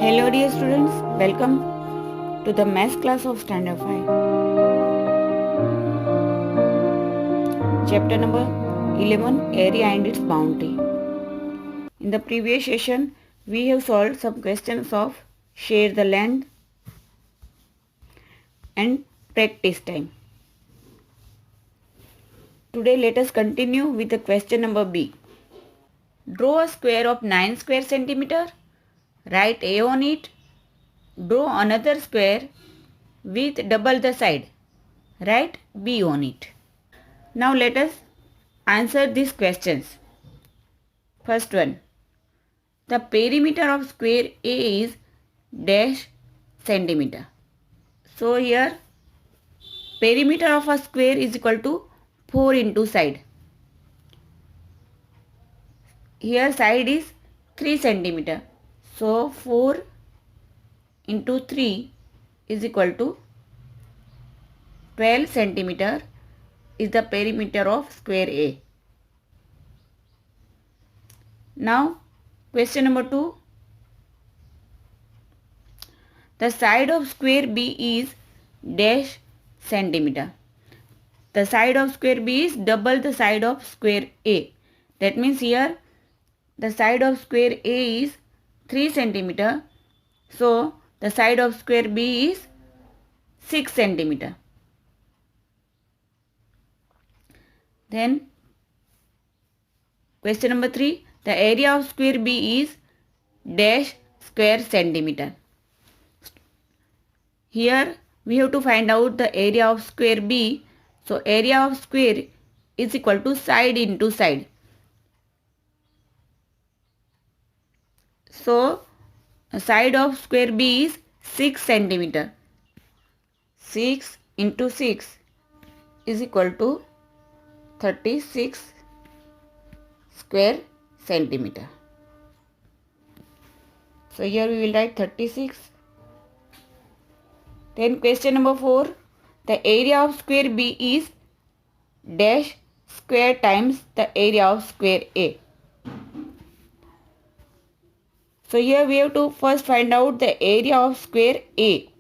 Hello dear students, welcome to the math class of Standard 5. Chapter number 11, Area and its Boundary. In the previous session, we have solved some questions of share the land and practice time. Today let us continue with the question number B. Draw a square of 9 square centimeter. Write A on it. Draw another square with double the side. Write B on it. Now let us answer these questions. First one. The perimeter of square A is dash centimeter. So here perimeter of a square is equal to 4 into side. Here side is 3 centimeter. So 4 into 3 is equal to 12 centimeter is the perimeter of square A. Now question number 2. The side of square B is dash centimeter. The side of square B is double the side of square A. That means here the side of square A is 3 centimeter. So the side of square B is 6 centimeter. Then question number 3. The area of square B is dash square centimeter. Here we have to find out the area of square B. So area of square is equal to side into side. So side of square B is 6 centimeter. 6 into 6 is equal to 36 square centimeter. So here we will write 36. Then question number 4. The area of square B is dash square times the area of square A. So here we have to first find out the area of square A.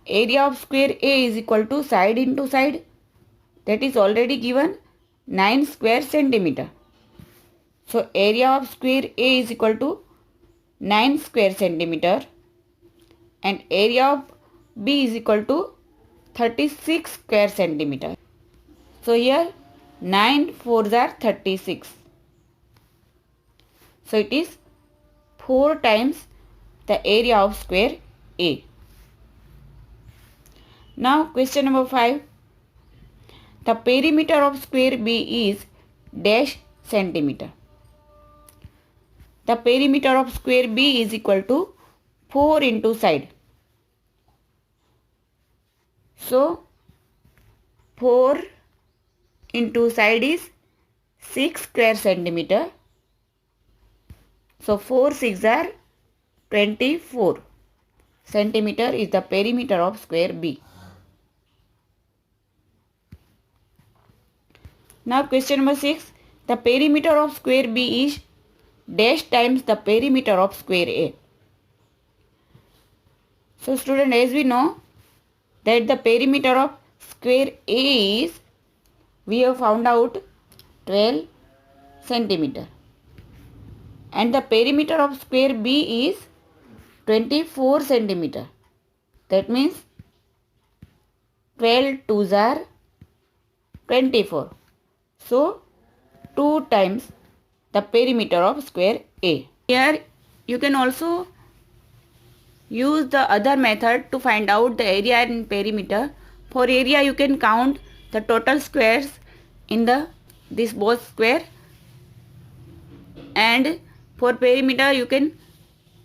Area of square A is equal to side into side. That is already given 9 square centimeter. So area of square A is equal to 9 square centimeter. And area of B is equal to 36 square centimeter. So here 9 4s are 36. So it is 4 times the area of square A. Now question number 5. The perimeter of square B is dash centimeter. The perimeter of square B is equal to 4 into side. So 4 into side is 6 square centimeter. So 4 6 are 24 centimeter is the perimeter of square B. Now question number 6. The perimeter of square B is dash times the perimeter of square A. So student, as we know that the perimeter of square A is, we have found out 12 centimeter. And the perimeter of square B is 24 centimeter. That means 12 2s are 24. So 2 times the perimeter of square A. Here you can also use the other method to find out the area and perimeter. For area you can count the total squares in this both square, and for perimeter you can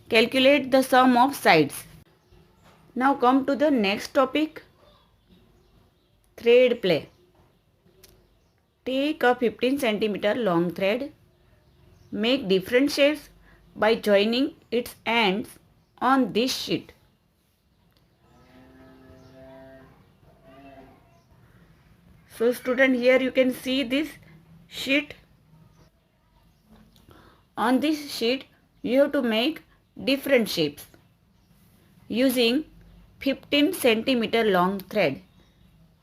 calculate the sum of sides. Now come to the next topic, thread play. Take a 15 centimeter long thread. Make different shapes by joining its ends on this sheet. So student, here you can see this sheet. On this sheet you have to make different shapes. using 15 centimeter long thread.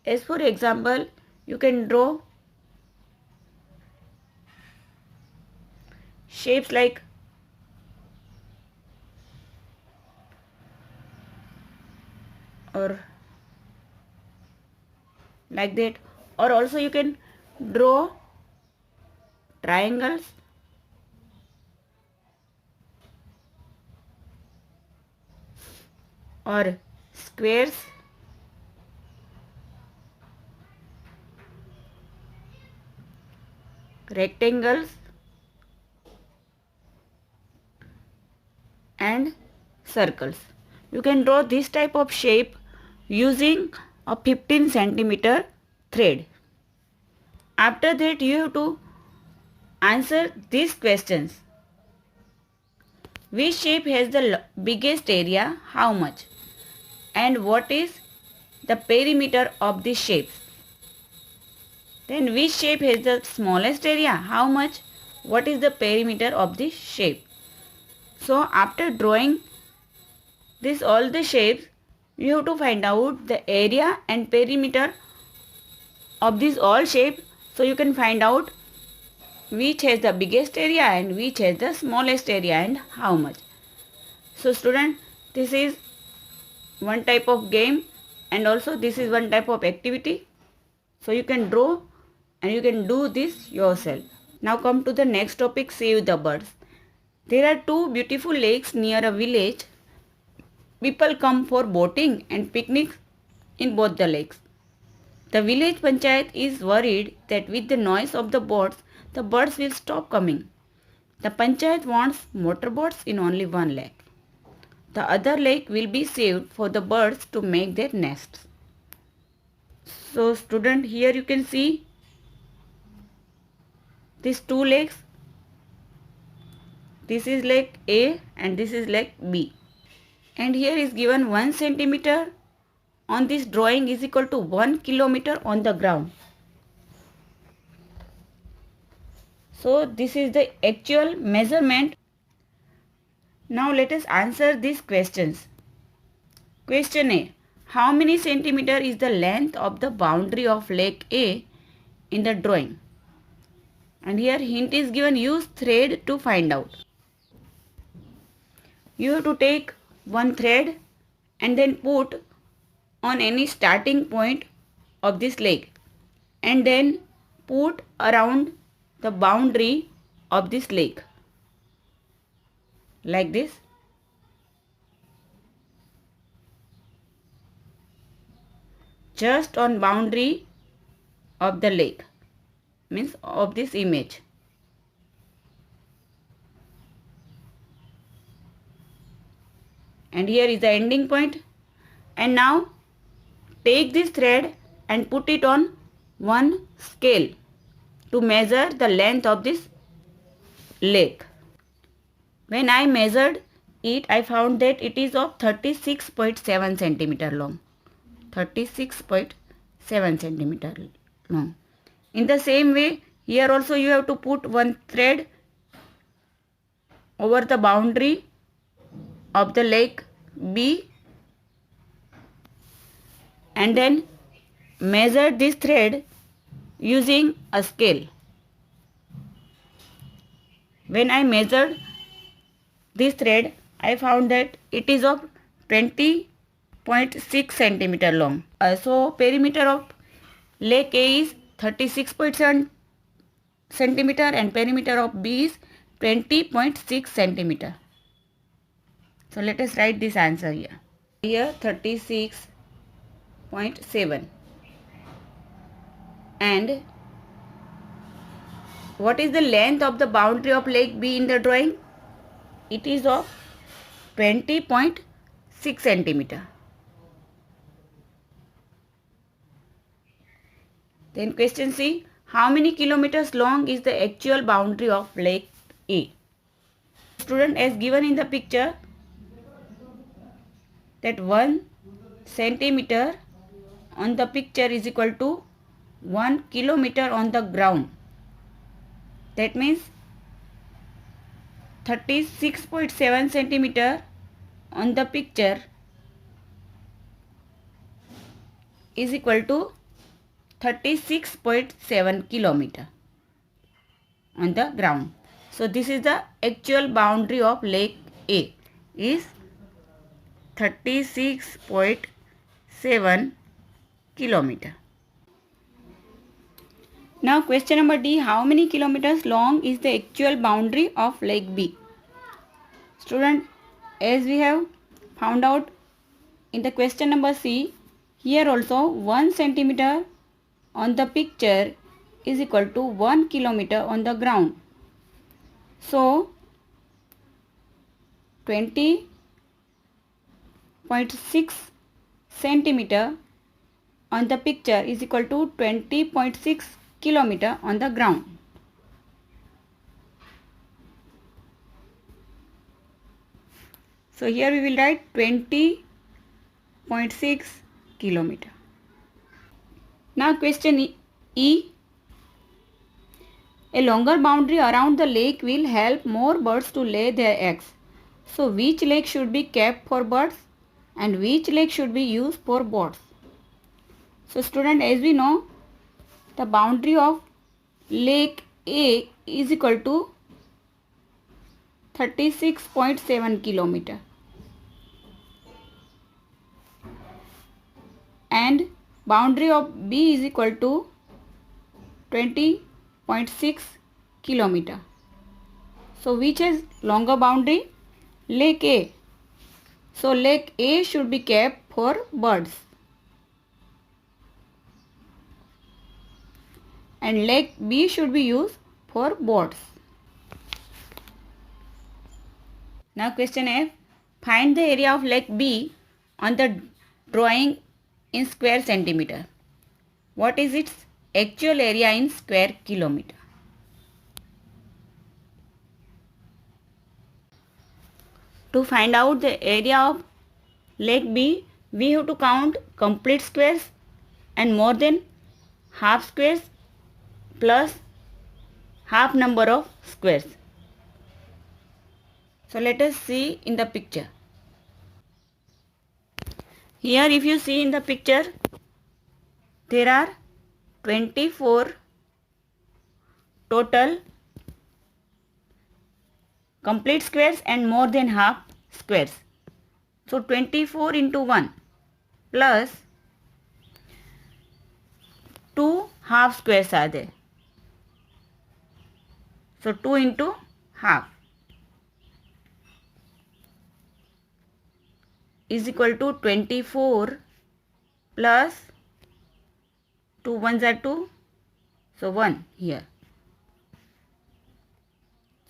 As for example, you can draw shapes like or like that, or also you can draw triangles or squares, rectangles and circles. You can draw this type of shape using a 15 centimeter thread. After that, you have to answer these questions. Which shape has the biggest area? How much? And what is the perimeter of this shape? Then which shape has the smallest area? How much? What is the perimeter of this shape? So after drawing this all the shapes, you have to find out the area and perimeter of this all shape, so you can find out which has the biggest area and which has the smallest area and how much. So student, this is one type of game and also this is one type of activity. So you can draw and you can do this yourself. Now come to the next topic, save the birds. There are two beautiful lakes near a village. People come for boating and picnics in both the lakes. The village panchayat is worried that with the noise of the boats, the birds will stop coming. The panchayat wants motorboats in only one lake. The other lake will be saved for the birds to make their nests. So student, here you can see these two lakes. This is lake A and this is lake B. And here is given 1 centimeter on this drawing is equal to 1 kilometer on the ground. So this is the actual measurement. Now let us answer these questions. Question A. How many centimeter is the length of the boundary of lake A in the drawing? And here hint is given, use thread to find out. You have to take one thread and then put on any starting point of this lake and then put around the boundary of this lake like this. Just on boundary of the lake, means of this image. And here is the ending point. And now take this thread and put it on one scale to measure the length of this lake. When I measured it, I found that it is of 36.7 centimeter long. 36.7 centimeter long. In the same way, here also you have to put one thread over the boundary of the lake B and then measure this thread using a scale. When I measured this thread, I found that it is of 20.6 centimeter long. So perimeter of lake A is 36.7 centimeter and perimeter of B is 20.6 centimeter. So let us write this answer here. Here 36.7. And what is the length of the boundary of lake B in the drawing? It is of 20.6 centimeter. Then question C. How many kilometers long is the actual boundary of lake A? Student, as given in the picture, that 1 centimeter on the picture is equal to 1 kilometer on the ground. That means 36.7 centimeter on the picture is equal to 36.7 kilometer on the ground. So this is the actual boundary of Lake A is 36.7 kilometer. Now question number D, how many kilometers long is the actual boundary of Lake B? Student, as we have found out in the question number C, here also 1 centimeter on the picture is equal to 1 kilometer on the ground. So 20.6 centimeter on the picture is equal to 20.6 kilometer on the ground. So here we will write 20.6 kilometer. Now question E. A longer boundary around the lake will help more birds to lay their eggs. So which lake should be kept for birds and which lake should be used for boats? So student, as we know, the boundary of Lake A is equal to 36.7 kilometer and boundary of B is equal to 20.6 kilometer. So which is longer boundary? Lake A. So Lake A should be kept for birds and Lake B should be used for boats. Now question F. Find the area of Lake B on the drawing in square centimeter. What is its actual area in square kilometer? To find out the area of Lake B, we have to count complete squares and more than half squares plus half number of squares. So let us see in the picture. Here if you see in the picture, there are 24 total complete squares and more than half squares. So 24 into 1 plus 2 half squares are there. So 2 into half is equal to 24 plus 2 ones are 2. So 1 here.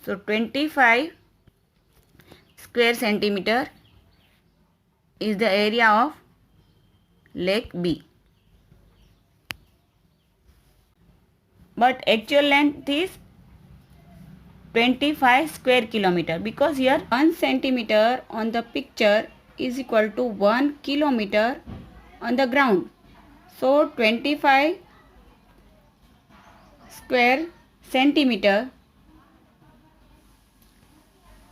So 25 square centimeter is the area of Lake B. But actual length is 25 square kilometer because here 1 centimeter on the picture is equal to 1 kilometer on the ground. So 25 square centimeter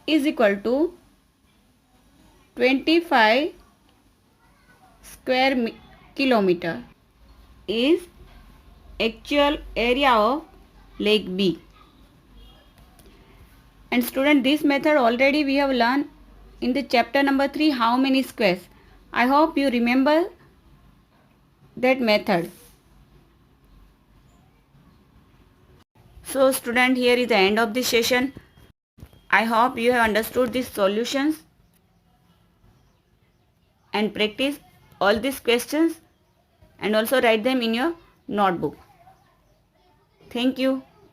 is equal to 25 square kilometer is actual area of Lake B. And student, this method already we have learned in the chapter number 3, how many squares. I hope you remember that method. So student, here is the end of this session. I hope you have understood these solutions and practice all these questions and also write them in your notebook. Thank you.